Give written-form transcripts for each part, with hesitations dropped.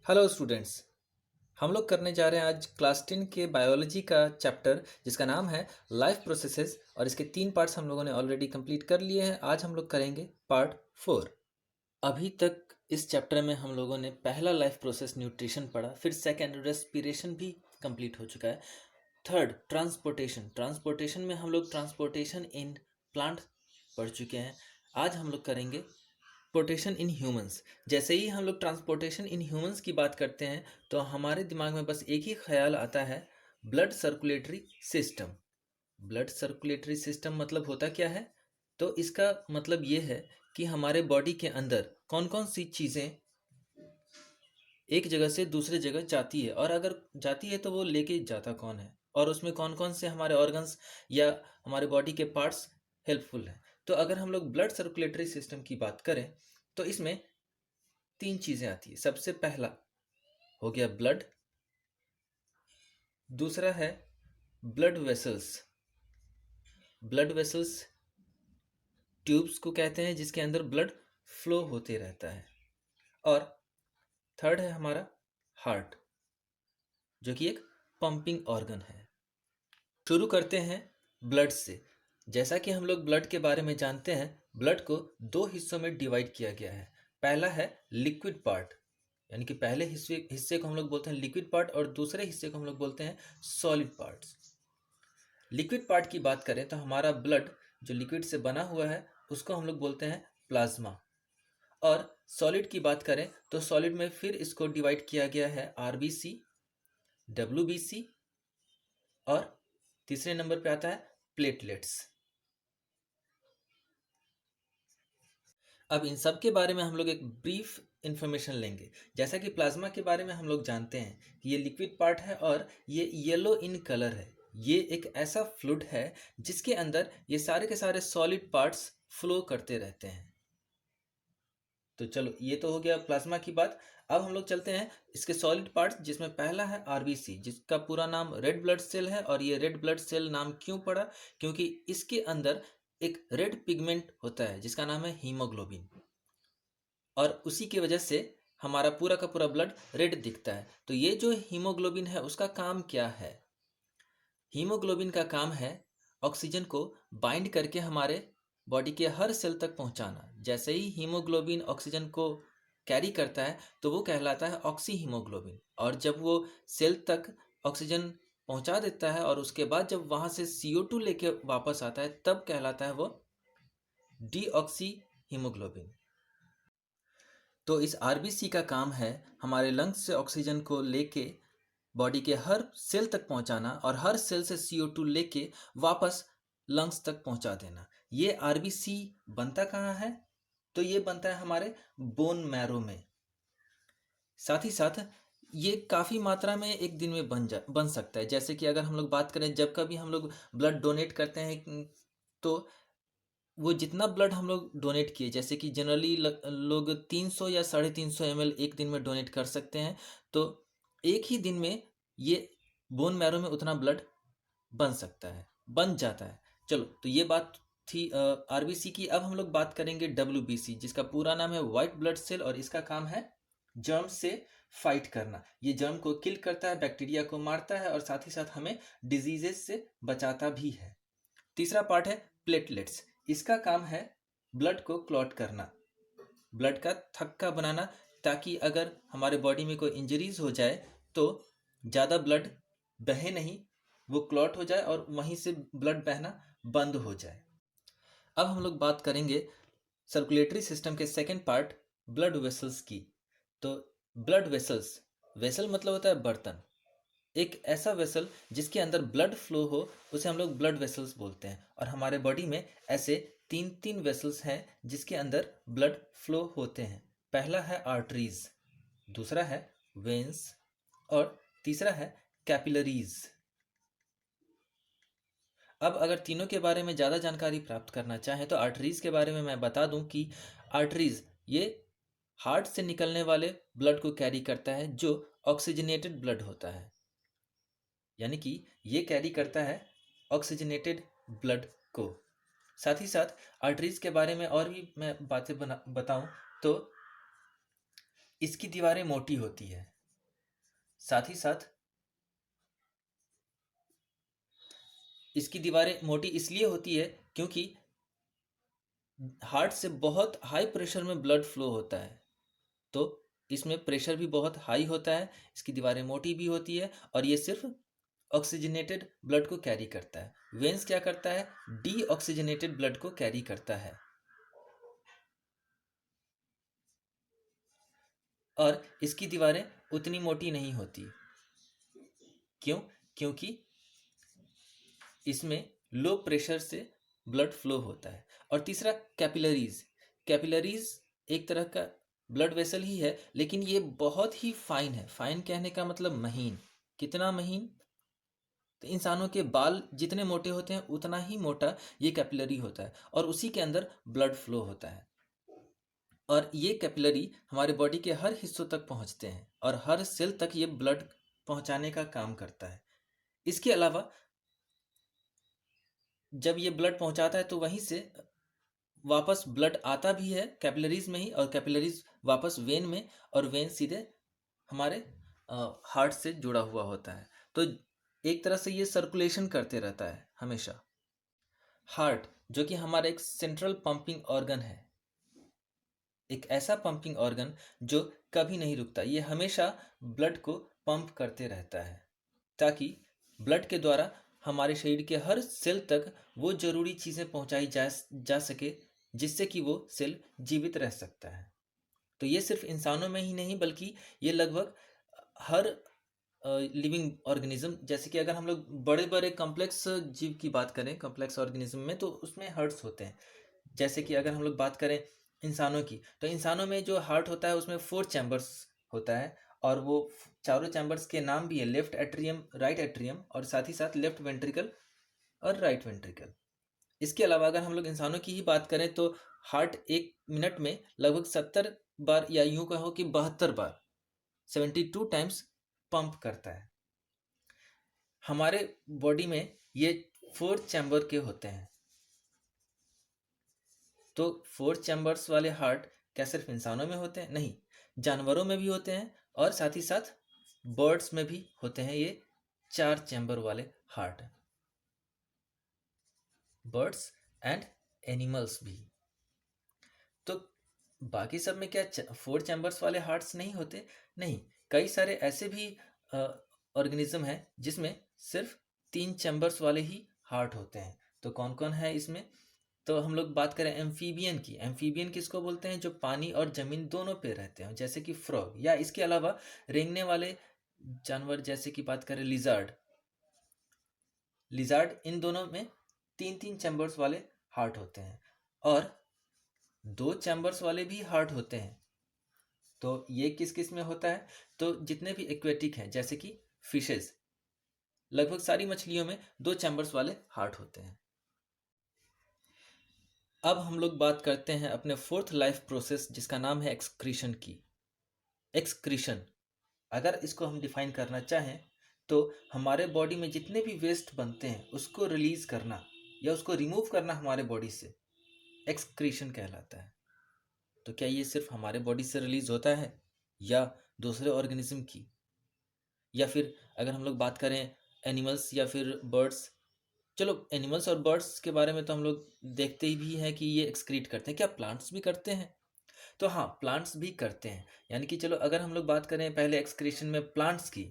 Hello students. हम लोग करने जा रहे हैं आज क्लास 10 के बायोलॉजी का चैप्टर जिसका नाम है लाइफ प्रोसेसेस और इसके 3 पार्ट्स हम लोगों ने ऑलरेडी कंप्लीट कर लिए हैं। आज हम लोग करेंगे पार्ट 4। अभी तक इस चैप्टर में हम लोगों ने पहला लाइफ प्रोसेस न्यूट्रिशन पढ़ा, फिर सेकंड रेस्पिरेशन भी कंप्लीट हो चुका है। थर्ड ट्रांसपोर्टेशन, ट्रांसपोर्टेशन में हम लोग ट्रांसपोर्टेशन इन प्लांट पढ़ चुके हैं। आज हम लोग करेंगे ट्रांसपोर्टेशन इन ह्यूमंस। जैसे ही हम लोग ट्रांसपोर्टेशन इन ह्यूमंस की बात करते हैं तो हमारे दिमाग में बस एक ही ख्याल आता है, blood circulatory system. Blood circulatory system मतलब होता क्या है? तो इसका मतलब ये है कि हमारे बॉडी के अंदर कौन कौन सी चीज़ें एक जगह से दूसरे जगह जाती है, और अगर जाती है तो वो लेके जाता कौन है, और उसमें कौन कौन से हमारे ऑर्गन्स या हमारे बॉडी के पार्ट्स हेल्पफुल हैं। तो अगर हम लोग ब्लड सर्कुलेटरी सिस्टम की बात करें तो इसमें 3 चीज़ें आती है। सबसे पहला हो गया ब्लड, दूसरा है blood vessels. Blood vessels tubes को कहते हैं जिसके अंदर ब्लड फ्लो होते रहता है। और थर्ड है हमारा हार्ट, जो कि एक पंपिंग ऑर्गन है। शुरू करते हैं ब्लड से। जैसा कि हम लोग ब्लड के बारे में जानते हैं, ब्लड को 2 हिस्सों में डिवाइड किया गया है। पहला है लिक्विड पार्ट, यानी कि पहले हिस्से हिस्से को हम लोग बोलते हैं लिक्विड पार्ट, और दूसरे हिस्से को हम लोग बोलते हैं सॉलिड पार्ट्स। लिक्विड पार्ट की बात करें तो हमारा ब्लड जो लिक्विड से बना हुआ है उसको हम लोग बोलते हैं प्लाज्मा। और सॉलिड की बात करें तो सॉलिड में फिर इसको डिवाइड किया गया है आरबीसी, डब्ल्यूबीसी, और तीसरे नंबर पे आता है प्लेटलेट्स। अब इन सब के बारे में हम लोग एक ब्रीफ इंफॉर्मेशन लेंगे। जैसा कि प्लाज्मा के बारे में हम लोग जानते हैं कि ये लिक्विड पार्ट है और ये येलो इन कलर है। ये एक ऐसा फ्लूइड है जिसके अंदर ये सारे के सारे सॉलिड पार्ट्स फ्लो करते रहते हैं। तो चलो, ये तो हो गया प्लाज्मा की बात। अब हम लोग चलते हैं इसके सॉलिड पार्ट्स, जिसमें पहला है आरबीसी, जिसका पूरा नाम रेड ब्लड सेल है। और ये रेड ब्लड सेल नाम क्यों पड़ा? क्योंकि इसके अंदर एक रेड पिगमेंट होता है जिसका नाम है हीमोग्लोबिन, और उसी की वजह से हमारा पूरा का पूरा ब्लड रेड दिखता है। तो ये जो हीमोग्लोबिन है उसका काम क्या है? हीमोग्लोबिन का काम है ऑक्सीजन को बाइंड करके हमारे बॉडी के हर सेल तक पहुंचाना। जैसे ही हीमोग्लोबिन ऑक्सीजन को कैरी करता है तो वो कहलाता है ऑक्सी हीमोग्लोबिन, और जब वो सेल तक ऑक्सीजन पहुंचा देता है और उसके बाद जब वहां से CO2 लेके वापस आता है तब कहलाता है वो डीऑक्सी हीमोग्लोबिन। तो इस आरबीसी का काम है हमारे लंग्स से ऑक्सीजन को लेके बॉडी के हर सेल तक पहुंचाना, और हर सेल से CO2 लेके वापस लंग्स तक पहुंचा देना। ये आरबीसी बनता कहाँ है? तो ये बनता है हमारे बोन मैरो में। साथ ही साथ ये काफ़ी मात्रा में एक दिन में बन सकता है। जैसे कि अगर हम लोग बात करें, जब कभी हम लोग ब्लड डोनेट करते हैं तो वो जितना ब्लड हम लोग डोनेट किए, जैसे कि जनरली लोग 300 या 350 ml एक दिन में डोनेट कर सकते हैं, तो एक ही दिन में ये बोन मैरो में उतना ब्लड बन सकता है, बन जाता है। चलो, तो ये बात थी आरबीसी की। अब हम लोग बात करेंगे डब्ल्यूबीसी, जिसका पूरा नाम है वाइट ब्लड सेल, और इसका काम है जर्म से फाइट करना। ये जर्म को किल करता है, बैक्टीरिया को मारता है, और साथ ही साथ हमें डिजीजेस से बचाता भी है। तीसरा पार्ट है प्लेटलेट्स। इसका काम है ब्लड को क्लॉट करना, ब्लड का थक्का बनाना, ताकि अगर हमारे बॉडी में कोई इंजरीज हो जाए तो ज़्यादा ब्लड बहे नहीं, वो क्लॉट हो जाए और वहीं से ब्लड बहना बंद हो जाए। अब हम लोग बात करेंगे सर्कुलेटरी सिस्टम के सेकेंड पार्ट ब्लड वेसल्स की। तो ब्लड वेसल्स, वेसल मतलब होता है बर्तन। एक ऐसा वेसल जिसके अंदर ब्लड फ्लो हो उसे हम लोग ब्लड वेसल्स बोलते हैं। और हमारे बॉडी में ऐसे 3 वेसल्स हैं जिसके अंदर ब्लड फ्लो होते हैं। पहला है आर्टरीज, दूसरा है वेन्स, और तीसरा है कैपिलरीज। अब अगर तीनों के बारे में ज़्यादा जानकारी प्राप्त करना चाहें तो आर्टरीज के बारे में मैं बता दूं कि आर्टरीज ये हार्ट से निकलने वाले ब्लड को कैरी करता है, जो ऑक्सीजनेटेड ब्लड होता है। यानी कि ये कैरी करता है ऑक्सीजनेटेड ब्लड को। साथ ही साथ आर्टरीज के बारे में और भी मैं बातें बताऊं तो इसकी दीवारें मोटी होती है। साथ ही साथ इसकी दीवारें मोटी इसलिए होती है क्योंकि हार्ट से बहुत हाई प्रेशर में ब्लड फ्लो होता है, तो इसमें प्रेशर भी बहुत हाई होता है, इसकी दीवारें मोटी भी होती है और ये सिर्फ ऑक्सीजनेटेड ब्लड को कैरी करता है। वेंस क्या करता है, डी ऑक्सीजनेटेड ब्लड को कैरी करता है। और इसकी दीवारें उतनी मोटी नहीं होती। क्यों? क्योंकि इसमें लो प्रेशर से ब्लड फ्लो होता है। और तीसरा, कैपिलरीज। कैपिलरीज एक तरह का ब्लड वेसल ही है, लेकिन ये बहुत ही फाइन है। फाइन कहने का मतलब महीन। कितना महीन? तो इंसानों के बाल जितने मोटे होते हैं उतना ही मोटा ये कैपिलरी होता है और उसी के अंदर ब्लड फ्लो होता है। और ये कैपिलरी हमारे बॉडी के हर हिस्सों तक पहुंचते हैं और हर सेल तक ये ब्लड पहुंचाने का काम करता है। इसके अलावा जब ये ब्लड पहुंचाता है तो वहीं से वापस ब्लड आता भी है कैपिलरीज में ही, और कैपिलरीज वापस वेन में, और वेन सीधे हमारे हार्ट से जुड़ा हुआ होता है। तो एक तरह से ये सर्कुलेशन करते रहता है हमेशा। हार्ट जो कि हमारा एक सेंट्रल पंपिंग ऑर्गन है, एक ऐसा पंपिंग ऑर्गन जो कभी नहीं रुकता, ये हमेशा ब्लड को पंप करते रहता है ताकि ब्लड के द्वारा हमारे शरीर के हर सेल तक वो जरूरी चीज़ें पहुंचाई जा सके जिससे कि वो सेल जीवित रह सकता है। तो ये सिर्फ इंसानों में ही नहीं बल्कि ये लगभग हर लिविंग ऑर्गेनिज्म, जैसे कि अगर हम लोग बड़े बड़े कॉम्प्लेक्स जीव की बात करें, कॉम्प्लेक्स ऑर्गेनिज्म में, तो उसमें हार्ट्स होते हैं। जैसे कि अगर हम लोग बात करें इंसानों की, तो इंसानों में जो हार्ट होता है उसमें 4 चैम्बर्स होता है, और वो चारों चैम्बर्स के नाम भी है, लेफ्ट एट्रियम, राइट एट्रियम, और साथ ही साथ लेफ्ट वेंट्रिकल और राइट वेंट्रिकल। इसके अलावा अगर हम लोग इंसानों की ही बात करें तो हार्ट एक मिनट में लगभग 70 बार, या यूं कहो कि 72 बार, 72 टाइम्स पंप करता है। हमारे बॉडी में ये 4 चैम्बर के होते हैं। तो 4 चैम्बर्स वाले हार्ट क्या सिर्फ इंसानों में होते हैं? नहीं, जानवरों में भी होते हैं और साथ ही साथ बर्ड्स में भी होते हैं ये 4 चैम्बर वाले हार्ट, बर्ड्स एंड एनिमल्स भी। तो बाकी सब में क्या 4 चैम्बर्स वाले हार्ट्स नहीं होते? नहीं, कई सारे ऐसे भी ऑर्गेनिज्म हैं जिसमें सिर्फ 3 चैम्बर्स वाले ही हार्ट होते हैं। तो कौन कौन है इसमें? तो हम लोग बात करें एम्फीबियन की। एम्फीबियन किसको बोलते हैं? जो पानी और जमीन दोनों पे रहते हैं, जैसे कि फ्रॉग, या इसके अलावा रेंगने वाले जानवर, जैसे कि बात करें लिजार्ड। लिजार्ड, इन दोनों में 3-3 चैम्बर्स वाले हार्ट होते हैं, और 2 चैम्बर्स वाले भी हार्ट होते हैं। तो ये किस किस में होता है? तो जितने भी एक्वेटिक हैं, जैसे कि फिशेस, लगभग सारी मछलियों में 2 चैम्बर्स वाले हार्ट होते हैं। अब हम लोग बात करते हैं अपने फोर्थ लाइफ प्रोसेस जिसका नाम है एक्सक्रीशन की। एक्सक्रीशन, अगर इसको हम डिफाइन करना चाहें तो हमारे बॉडी में जितने भी वेस्ट बनते हैं उसको रिलीज करना या उसको रिमूव करना हमारे बॉडी से एक्सक्रीशन कहलाता है। तो क्या ये सिर्फ हमारे बॉडी से रिलीज होता है या दूसरे ऑर्गेनिज्म की? या फिर अगर हम लोग बात करें एनिमल्स या फिर बर्ड्स, चलो एनिमल्स और बर्ड्स के बारे में तो हम लोग देखते ही भी हैं कि ये एक्सक्रीट करते हैं, क्या प्लांट्स भी करते हैं? तो हाँ, प्लांट्स भी करते हैं। यानी कि चलो अगर हम लोग बात करें पहले एक्सक्रीशन में प्लांट्स की,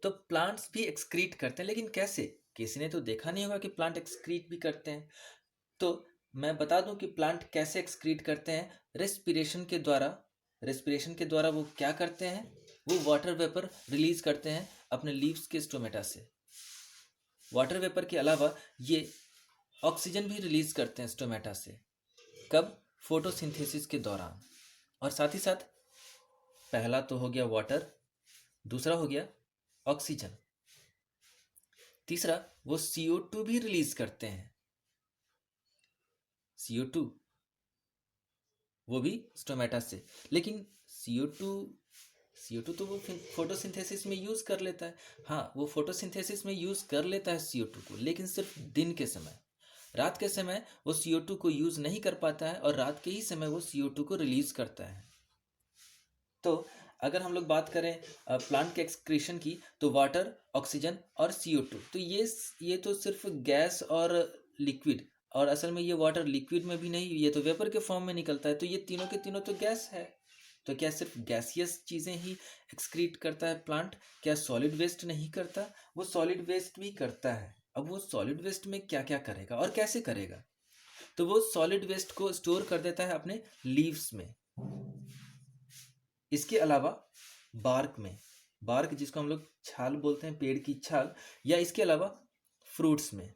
तो प्लांट्स भी एक्सक्रीट करते हैं, लेकिन कैसे? किसी ने तो देखा नहीं होगा कि प्लांट एक्सक्रीट भी करते हैं। तो मैं बता दूं कि प्लांट कैसे एक्सक्रीट करते हैं। रेस्पिरेशन के द्वारा। रेस्पिरेशन के द्वारा वो क्या करते हैं? वो वाटर वेपर रिलीज करते हैं अपने लीव्स के स्टोमेटा से। वाटर वेपर के अलावा ये ऑक्सीजन भी रिलीज करते हैं स्टोमेटा से। कब? फोटोसिंथेसिस के दौरान। और साथ ही साथ पहला तो हो गया वाटर, दूसरा हो गया ऑक्सीजन, तीसरा वो CO2 भी रिलीज करते हैं। CO2 वो भी स्टोमेटा से। लेकिन CO2 CO2 तो वो फोटोसिंथेसिस में यूज कर लेता है। हाँ, वो फोटोसिंथेसिस में यूज कर लेता है CO2 को, लेकिन सिर्फ दिन के समय। रात के समय वो CO2 को यूज नहीं कर पाता है और रात के ही समय वो CO2 को रिलीज करता है। तो अगर हम लोग बात करें प्लांट के एक्सक्रीशन की, तो वाटर, ऑक्सीजन और CO2, तो ये तो सिर्फ गैस और लिक्विड, और असल में ये वाटर लिक्विड में भी नहीं, ये तो वेपर के फॉर्म में निकलता है, तो ये तीनों के तीनों तो गैस है। तो क्या सिर्फ गैसियस चीज़ें ही एक्सक्रीट करता है प्लांट? क्या सॉलिड वेस्ट नहीं करता? वो सॉलिड वेस्ट भी करता है। अब वो सॉलिड वेस्ट में क्या क्या करेगा और कैसे करेगा? तो वो सॉलिड वेस्ट को स्टोर कर देता है अपने लीव्स में। इसके अलावा बार्क में, बार्क जिसको हम लोग छाल बोलते हैं, पेड़ की छाल, या इसके अलावा फ्रूट्स में,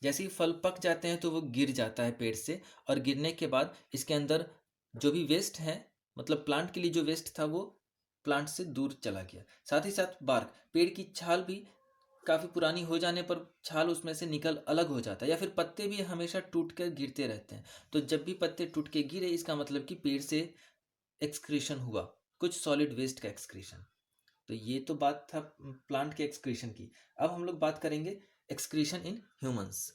जैसे ही फल पक जाते हैं तो वो गिर जाता है पेड़ से, और गिरने के बाद इसके अंदर जो भी वेस्ट है, मतलब प्लांट के लिए जो वेस्ट था, वो प्लांट से दूर चला गया। साथ ही साथ बार्क, पेड़ की छाल भी काफ़ी पुरानी हो जाने पर छाल उसमें से निकल अलग हो जाता है, या फिर पत्ते भी हमेशा टूट कर गिरते रहते हैं। तो जब भी पत्ते टूट के गिरे, इसका मतलब कि पेड़ से एक्सक्रीशन हुआ, कुछ सॉलिड वेस्ट का एक्सक्रीशन। तो ये तो बात था प्लांट के एक्सक्रीशन की। अब हम लोग बात करेंगे एक्सक्रीशन इन ह्यूमंस।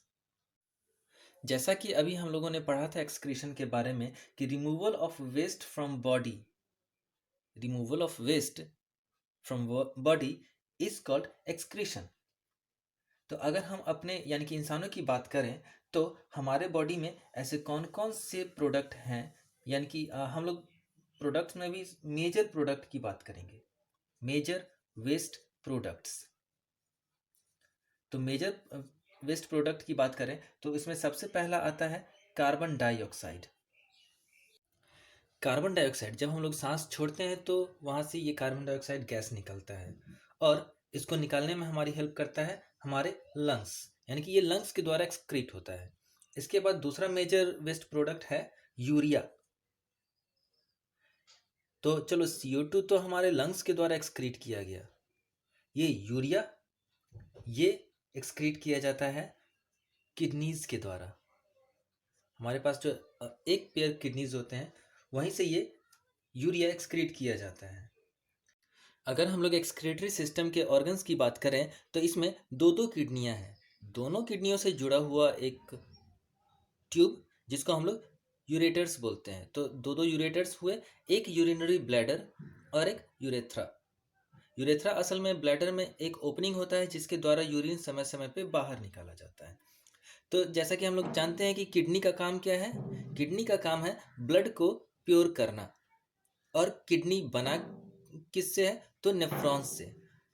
जैसा कि अभी हम लोगों ने पढ़ा था एक्सक्रीशन के बारे में कि removal of waste from body, removal of waste from body is called excretion. तो अगर हम अपने यानी कि इंसानों की बात करें, तो हमारे बॉडी में ऐसे कौन कौन से प्रोडक्ट हैं, यानी कि हम लोग प्रोडक्ट्स में भी मेजर प्रोडक्ट की बात करेंगे, मेजर वेस्ट प्रोडक्ट्स। तो मेजर वेस्ट प्रोडक्ट की बात करें तो इसमें सबसे पहला आता है कार्बन डाइऑक्साइड। कार्बन डाइऑक्साइड जब हम लोग सांस छोड़ते हैं तो वहाँ से ये कार्बन डाइऑक्साइड गैस निकलता है, और इसको निकालने में हमारी हेल्प करता है हमारे लंग्स, यानी कि ये लंग्स के द्वारा एक्सक्रीट होता है। इसके बाद दूसरा मेजर वेस्ट प्रोडक्ट है यूरिया। तो चलो CO2 तो हमारे लंग्स के द्वारा एक्सक्रीट किया गया, ये यूरिया ये एक्सक्रीट किया जाता है किडनीज के द्वारा। हमारे पास जो एक पेयर किडनीज होते हैं, वहीं से ये यूरिया एक्सक्रीट किया जाता है। अगर हम लोग एक्सक्रीटरी सिस्टम के ऑर्गन्स की बात करें तो इसमें दो दो किडनियां हैं, दोनों किडनियों से जुड़ा हुआ एक ट्यूब जिसको हम लोग यूरेटर्स बोलते हैं। तो दो दो यूरेटर्स हुए, एक यूरिनरी ब्लैडर और एक यूरेथ्रा। यूरेथ्रा असल में ब्लैडर में एक ओपनिंग होता है जिसके द्वारा यूरिन समय समय पे बाहर निकाला जाता है। तो जैसा कि हम लोग जानते हैं कि किडनी का काम क्या है, किडनी का काम है ब्लड को प्योर करना, और किडनी बना किससे है, तो नेफ्रॉन्स से।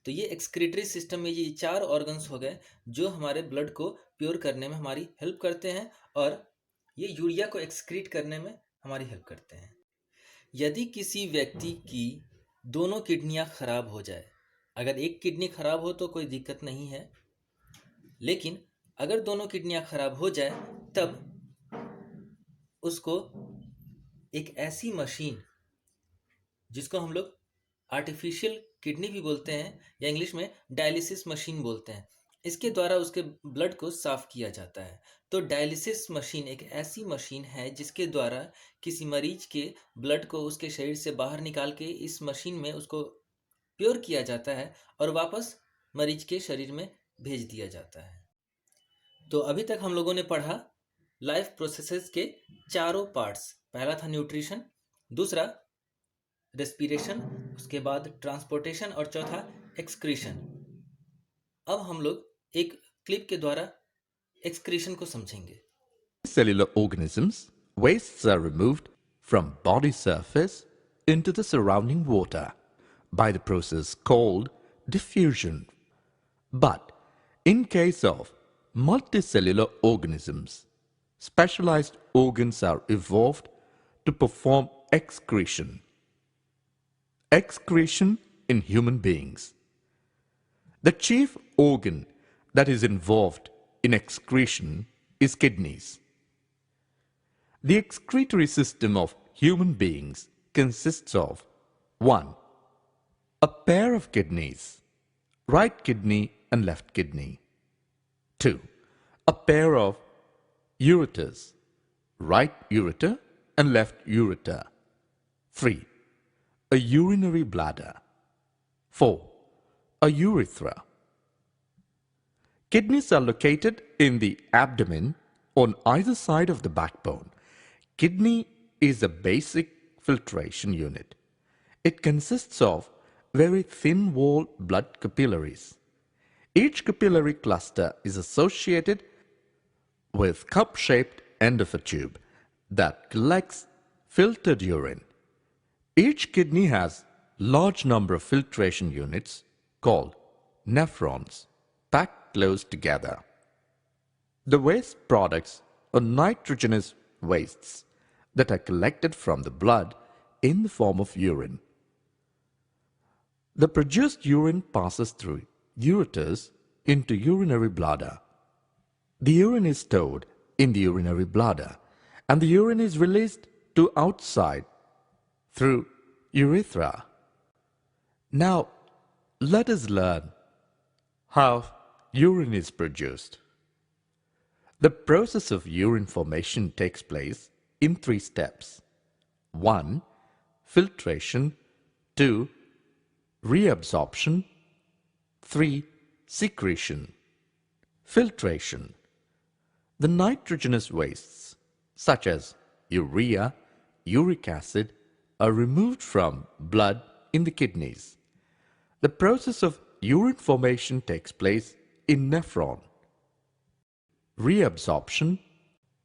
तो ये एक्सक्रीटरी सिस्टम में ये चार ऑर्गन्स हो गए जो हमारे ब्लड को प्योर करने में हमारी हेल्प करते हैं, और ये यूरिया को एक्सक्रीट करने में हमारी हेल्प करते हैं। यदि किसी व्यक्ति की दोनों किडनियां खराब हो जाए, अगर एक किडनी खराब हो तो कोई दिक्कत नहीं है, लेकिन अगर दोनों किडनियां खराब हो जाए तब उसको एक ऐसी मशीन जिसको हम लोग आर्टिफिशियल किडनी भी बोलते हैं, या इंग्लिश में डायलिसिस मशीन बोलते हैं, इसके द्वारा उसके ब्लड को साफ किया जाता है। तो डायलिसिस मशीन एक ऐसी मशीन है जिसके द्वारा किसी मरीज के ब्लड को उसके शरीर से बाहर निकाल के इस मशीन में उसको प्योर किया जाता है और वापस मरीज के शरीर में भेज दिया जाता है। तो अभी तक हम लोगों ने पढ़ा लाइफ प्रोसेसेस के चारों पार्ट्स। पहला था न्यूट्रिशन, दूसरा रेस्पिरेशन, उसके बाद ट्रांसपोर्टेशन, और चौथा एक्सक्रीशन। अब हम लोग एक क्लिप के द्वारा एक्सक्रीशन को समझेंगे। Cellular organisms, wastes are removed from body surface into the surrounding water by the process called diffusion. But in case of multicellular organisms, specialized organs are evolved to perform excretion. Excretion in human beings. The chief organ that is involved in excretion is kidneys. The excretory system of human beings consists of 1. A pair of kidneys, right kidney and left kidney. 2. A pair of ureters, right ureter and left ureter. 3. A urinary bladder. 4. A urethra. Kidneys are located in the abdomen on either side of the backbone. Kidney is a basic filtration unit. It consists of very thin-walled blood capillaries. Each capillary cluster is associated with cup-shaped end of a tube that collects filtered urine. Each kidney has large number of filtration units called nephrons packed close together. The waste products are nitrogenous wastes that are collected from the blood in the form of urine. The produced urine passes through ureters into urinary bladder. The urine is stored in the urinary bladder and the urine is released to outside through urethra. Now, let us learn how urine is produced. The process of urine formation takes place in 3 steps. 1. Filtration. 2. Reabsorption. 3. Secretion. Filtration. The nitrogenous wastes, such as urea, uric acid, are removed from blood in the kidneys. The process of urine formation takes place in nephron. Reabsorption.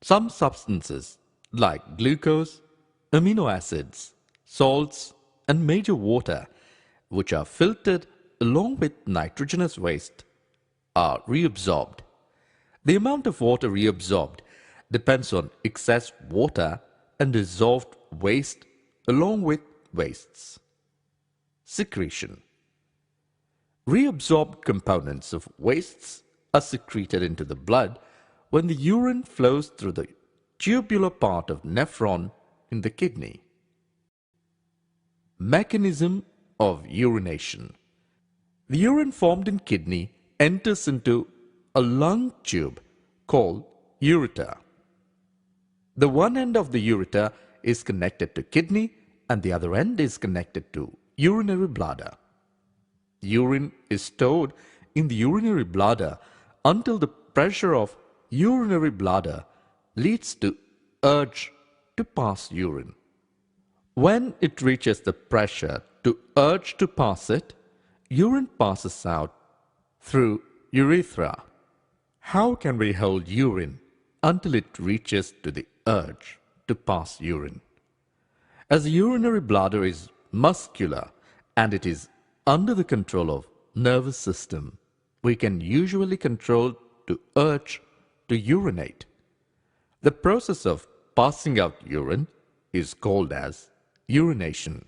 Some substances like glucose, amino acids, salts, and major water, which are filtered along with nitrogenous waste, are reabsorbed. The amount of water reabsorbed depends on excess water and dissolved waste along with wastes. Secretion. Reabsorbed components of wastes are secreted into the blood when the urine flows through the tubular part of nephron in the kidney. Mechanism of urination. The urine formed in kidney enters into a lung tube called ureter. The one end of the ureter is connected to kidney and the other end is connected to urinary bladder. Urine is stored in the urinary bladder until the pressure of urinary bladder leads to urge to pass urine. When it reaches the pressure to urge to pass it, urine passes out through urethra. How can we hold urine until it reaches to the urge to pass urine? As the urinary bladder is muscular and it is under the control of nervous system, we can usually control to urge to urinate. The process of passing out urine is called as urination.